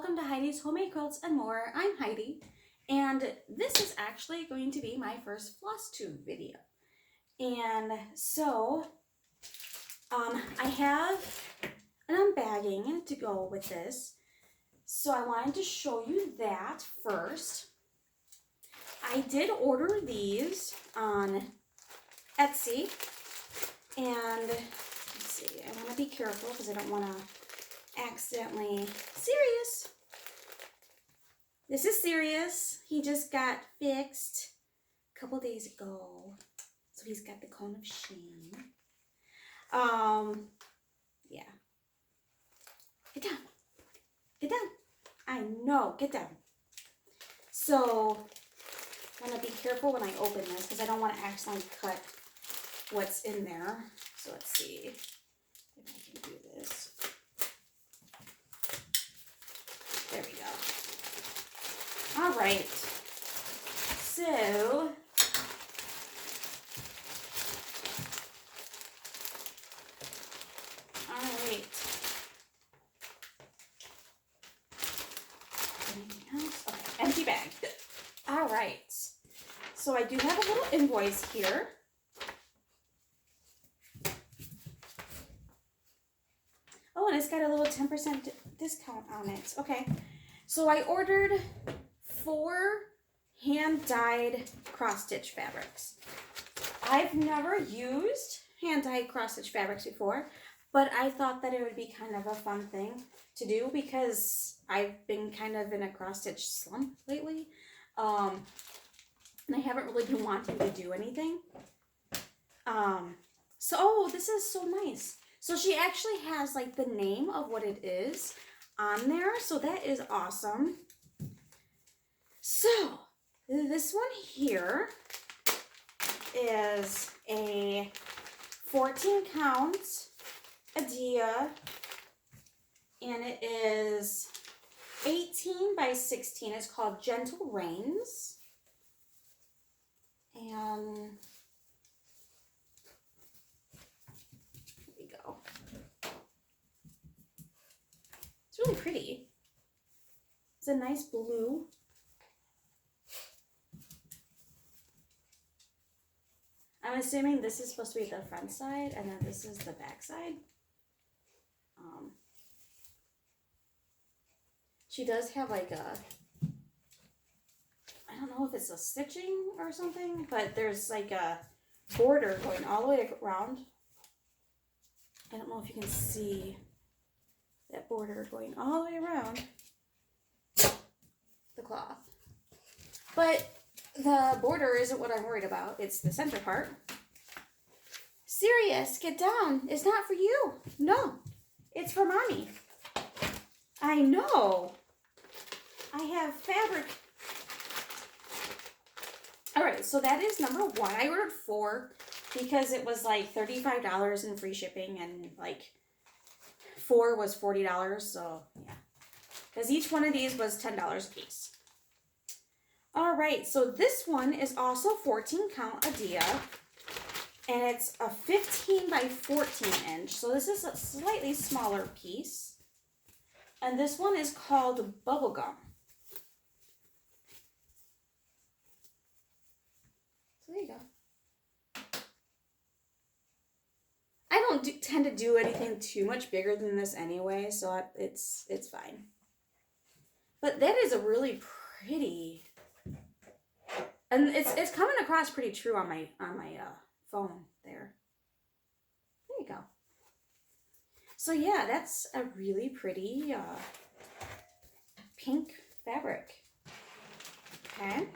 welcome to Heidi's Homemade Quilts and More. I'm Heidi, and this is actually going to be my first Flosstube video. And so, I have an unbagging to go with this. So I wanted to show you that first. I did order these on Etsy, and let's see, I want to be careful because I don't want to accidentally, serious. This is serious. He just got fixed a couple days ago. So he's got the cone of shame. Yeah. Get down. Get down. I know. Get down. So I'm going to be careful when I open this because I don't want to accidentally cut what's in there. So let's see if I can do this. There we go. All right. So anything else? Okay, empty bag. All right. So I do have a little invoice here. Oh, and it's got a little 10% discount on it. Okay. So I ordered 4 hand-dyed cross-stitch fabrics. I've never used hand-dyed cross-stitch fabrics before, but I thought that it would be kind of a fun thing to do because I've been kind of in a cross-stitch slump lately. And I haven't really been wanting to do anything. Oh, this is so nice. So she actually has like the name of what it is on there. So that is awesome. So this one here is a 14 count aida, and it is 18 by 16. It's called Gentle Rains. And here we go. It's really pretty. It's a nice blue. I'm assuming this is supposed to be the front side, and then this is the back side. She does have like a, I don't know if it's a stitching or something, but there's like a border going all the way around. I don't know if you can see that border going all the way around the cloth. But the border isn't what I'm worried about. It's the center part. Serious, get down. It's not for you. No, it's for mommy. I know. I have fabric. All right, so that is number 1. I ordered 4 because it was like $35 in free shipping, and like 4 was $40. So yeah, because each one of these was $10 a piece. All right, so this one is also 14 count aida, and it's a 15 by 14 inch. So this is a slightly smaller piece. And this one is called Bubblegum. So there you go. I don't tend to do anything too much bigger than this anyway, so it's fine. But that is a really pretty, and it's coming across pretty true on my phone there. There you go. So yeah, that's a really pretty pink fabric. Okay.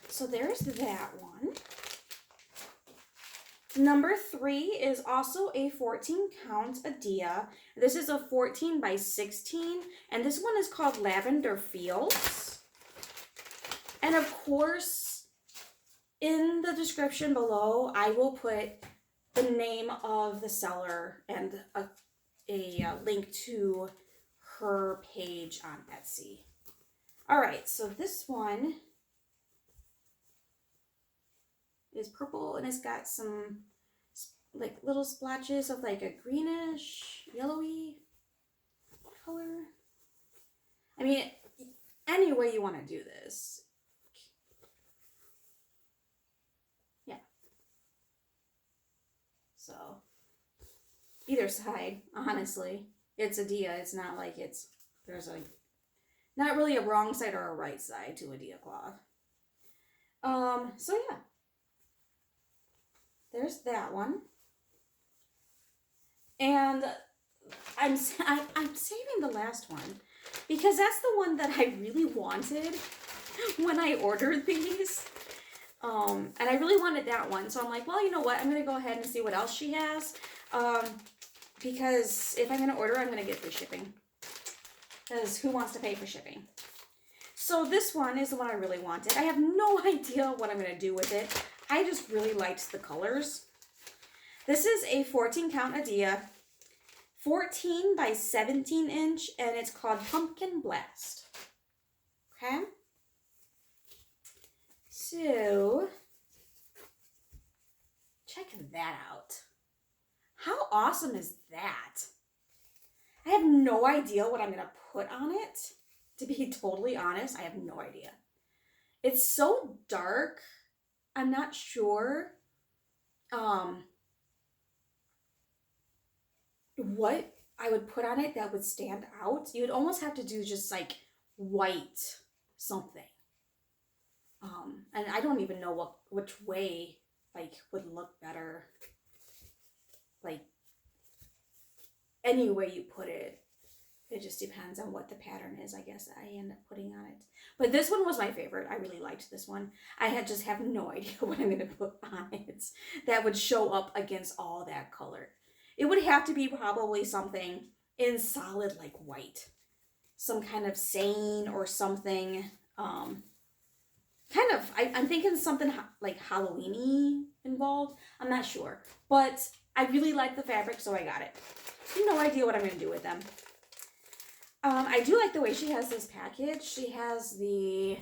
So there's that one. Number 3 is also a 14 count aida. This is a 14 by 16, and this one is called Lavender Field. And of course, in the description below, I will put the name of the seller and a link to her page on Etsy. All right, so this one is purple, and it's got some like little splotches of like a greenish, yellowy color. way you want to do this. Yeah. So, either side, honestly. It's a dia. It's not like there's not really a wrong side or a right side to a dia cloth. So yeah. There's that one. And I'm saving the last one because that's the one that I really wanted when I ordered these. And I really wanted that one. So I'm like, well, you know what? I'm going to go ahead and see what else she has. Because if I'm going to order, I'm going to get free shipping. Because who wants to pay for shipping? So this one is the one I really wanted. I have no idea what I'm going to do with it. I just really liked the colors. This is a 14 count Adia, 14 by 17 inch, and it's called Pumpkin Blast. Okay? So, check that out. How awesome is that? I have no idea what I'm going to put on it. To be totally honest, I have no idea. It's so dark. I'm not sure what I would put on it that would stand out. You would almost have to do just like white something. And I don't even know which way like would look better. Like any way you put it. It just depends on what the pattern is, I guess, I end up putting on it. But this one was my favorite. I really liked this one. I just have no idea what I'm going to put on it that would show up against all that color. It would have to be probably something in solid, like white. Some kind of sane or something. I'm thinking something like Halloween-y involved. I'm not sure. But I really like the fabric, so I got it. No idea what I'm going to do with them. I do like the way she has this package. She has the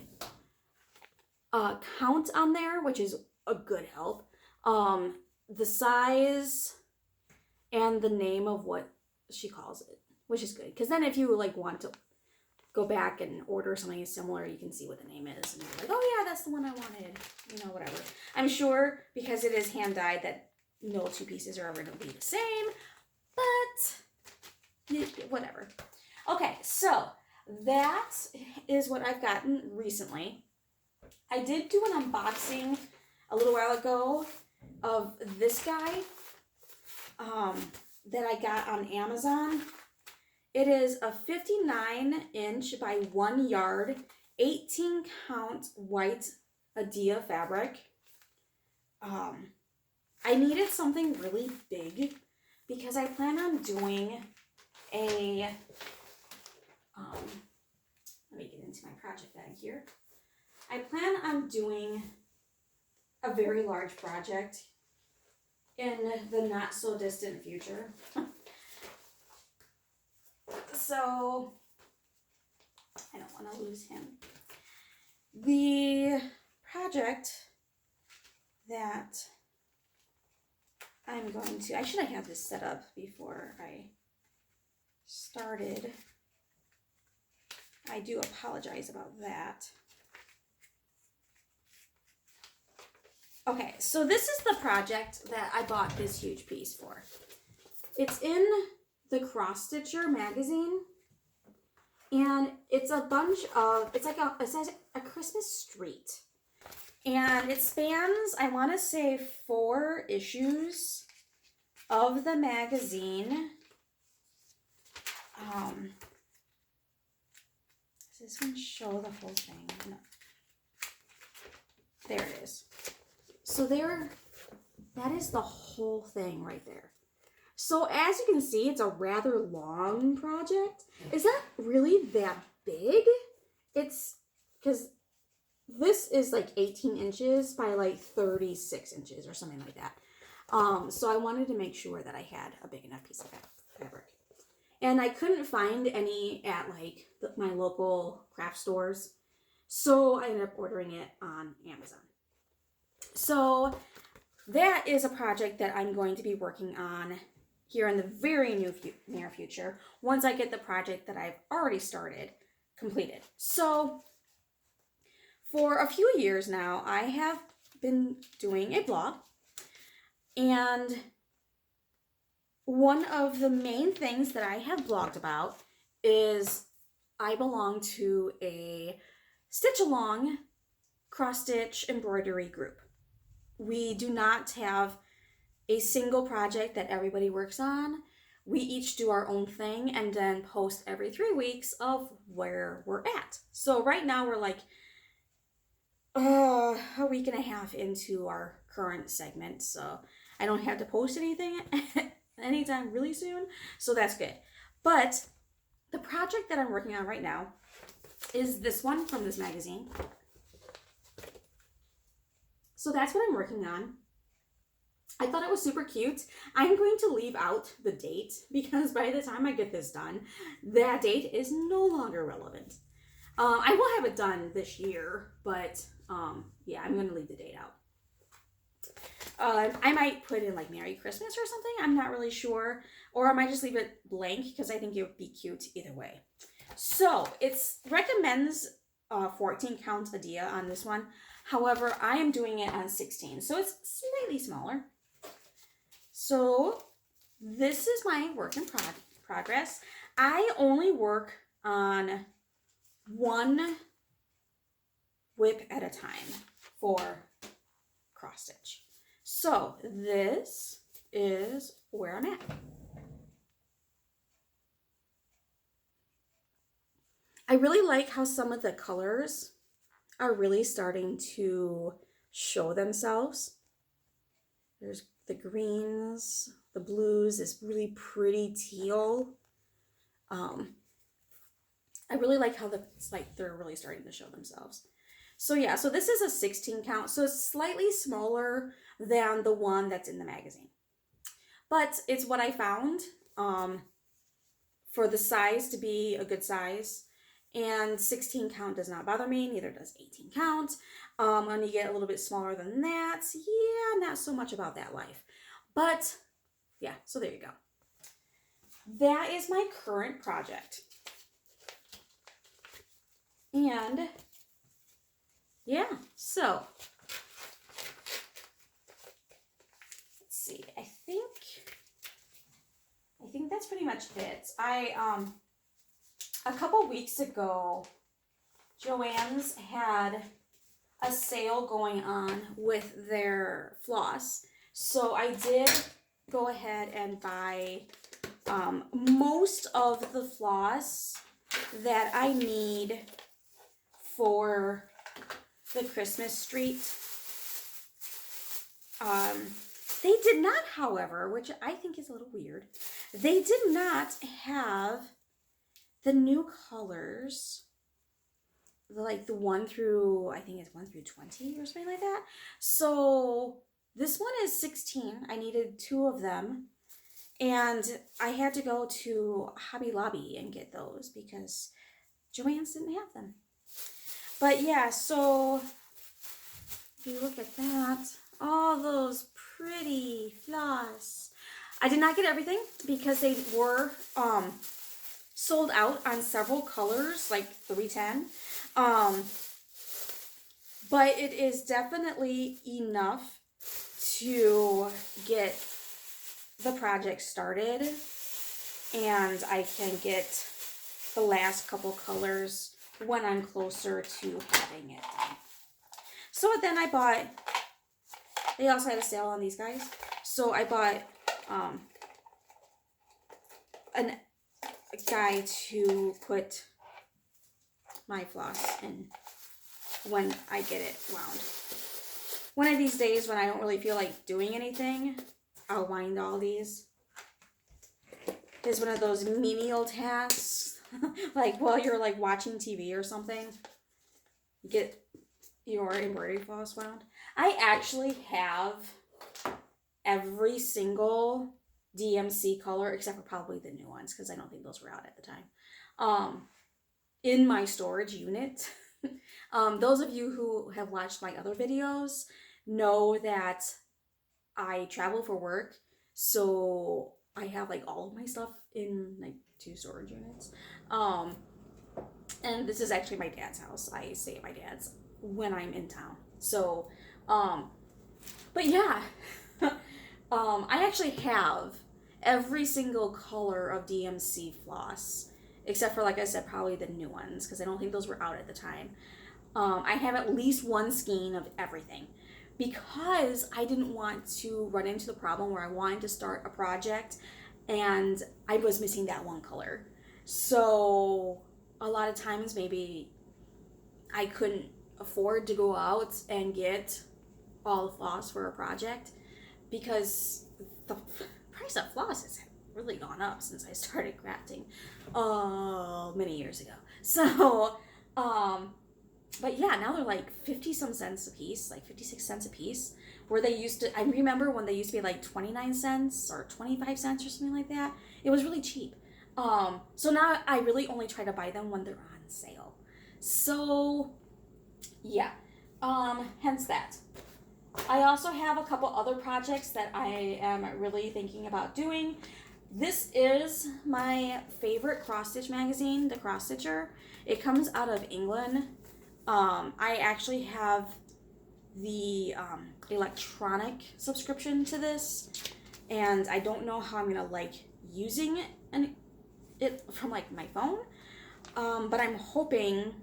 count on there, which is a good help. The size and the name of what she calls it, which is good. Because then if you like want to go back and order something similar, you can see what the name is. And you're like, oh yeah, that's the one I wanted. You know, whatever. I'm sure because it is hand-dyed that no two pieces are ever going to be the same. But whatever. Okay, so that is what I've gotten recently. I did do an unboxing a little while ago of this guy that I got on Amazon. It is a 59 inch by 1 yard, 18 count white Adia fabric. I needed something really big because I plan on doing a let me get into my project bag here. I plan on doing a very large project in the not so distant future. So I don't want to lose him. The project that I'm going to, I should have had this set up before I started. I do apologize about that. Okay, so this is the project that I bought this huge piece for. It's in the Cross Stitcher magazine, and it's a bunch of, it says a Christmas street. And it spans, I want to say, 4 issues of the magazine. Does this one show the whole thing? No. There it is. So that is the whole thing right there. So as you can see, it's a rather long project. Is that really that big? It's, because this is like 18 inches by like 36 inches or something like that. So I wanted to make sure that I had a big enough piece of fabric. And I couldn't find any at like my local craft stores. So I ended up ordering it on Amazon. So that is a project that I'm going to be working on here in the very near future once I get the project that I've already started completed. So for a few years now, I have been doing a blog, and one of the main things that I have blogged about is I belong to a stitch along cross stitch embroidery group. We do not have a single project that everybody works on. We each do our own thing and then post every 3 weeks of where we're at. So right now we're like a week and a half into our current segment, so I don't have to post anything anytime really soon, so that's good. But the project that I'm working on right now is this one from this magazine. So that's what I'm working on. I thought it was super cute. I'm going to leave out the date because by the time I get this done, that date is no longer relevant. I will have it done this year, but yeah, I'm going to leave the date out. I might put in like Merry Christmas or something. I'm not really sure. Or I might just leave it blank because I think it would be cute either way. So it recommends 14 count aida on this one. However, I am doing it on 16, so it's slightly smaller. So this is my work in progress. I only work on one whip at a time for cross stitch. So this is where I'm at. I really like how some of the colors are really starting to show themselves. There's the greens, the blues, this really pretty teal. I really like how it's like they're really starting to show themselves. So yeah, so this is a 16 count, so it's slightly smaller than the one that's in the magazine. But it's what I found for the size to be a good size. And 16 count does not bother me, neither does 18 count. When you get a little bit smaller than that, yeah, not so much about that life. But yeah, so there you go. That is my current project. And yeah, so let's see. I think that's pretty much it. A couple weeks ago, Joann's had a sale going on with their floss. So I did go ahead and buy most of the floss that I need for the Christmas street. They did not, however, which I think is a little weird, they did not have the new colors, like the 1 through, I think it's 1 through 20 or something like that. So this one is 16. I needed 2 of them. And I had to go to Hobby Lobby and get those because Joann's didn't have them. But yeah, so if you look at that, all those pretty floss. I did not get everything because they were sold out on several colors, like 310. But it is definitely enough to get the project started, and I can get the last couple colors when I'm closer to having it done. So then I bought, they also had a sale on these guys, so I bought a guy to put my floss in when I get it wound. One of these days when I don't really feel like doing anything, I'll wind all these. It's one of those menial tasks, like while you're like watching TV or something, get your embroidery floss wound. I actually have every single DMC color except for probably the new ones because I don't think those were out at the time. In my storage unit. Those of you who have watched my other videos know that I travel for work, so I have like all of my stuff in like 2 storage units. And this is actually my dad's house. I stay at my dad's when I'm in town. So, but yeah, I actually have every single color of DMC floss, except for, like I said, probably the new ones, because I don't think those were out at the time. I have at least one skein of everything, because I didn't want to run into the problem where I wanted to start a project and I was missing that one color. So a lot of times maybe I couldn't afford to go out and get all the floss for a project, because the price of floss has really gone up since I started crafting many years ago. So but yeah, now they're like 50 some cents a piece, like 56 cents a piece, where they used to, I remember when they used to be like 29 cents or 25 cents or something like that. It was really cheap. So now I really only try to buy them when they're on sale. So yeah, hence that. I also have a couple other projects that I am really thinking about doing. This is my favorite cross-stitch magazine, The Cross Stitcher. It comes out of England. I actually have the electronic subscription to this, and I don't know how I'm gonna like using it from like my phone, but I'm hoping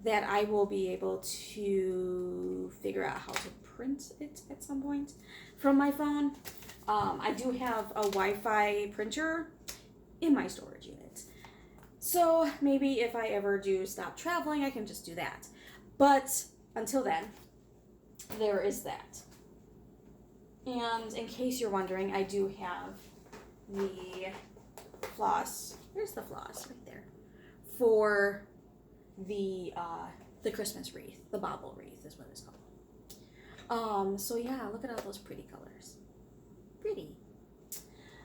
that I will be able to figure out how to print it at some point from my phone. I do have a Wi-Fi printer in my storage unit. So maybe if I ever do stop traveling, I can just do that. But until then, there is that. And in case you're wondering, I do have the floss. There's the floss right there for the Christmas wreath. The bauble wreath is what it's called. So yeah, look at all those pretty colors. Pretty.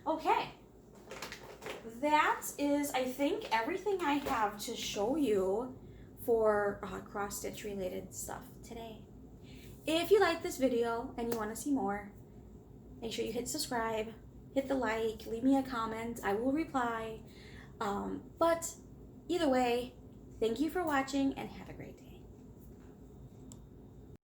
Okay. That is, I think, everything I have to show you for cross-stitch related stuff today. If you like this video and you want to see more, make sure you hit subscribe, hit the like, leave me a comment. I will reply. But either way, thank you for watching and have a great day.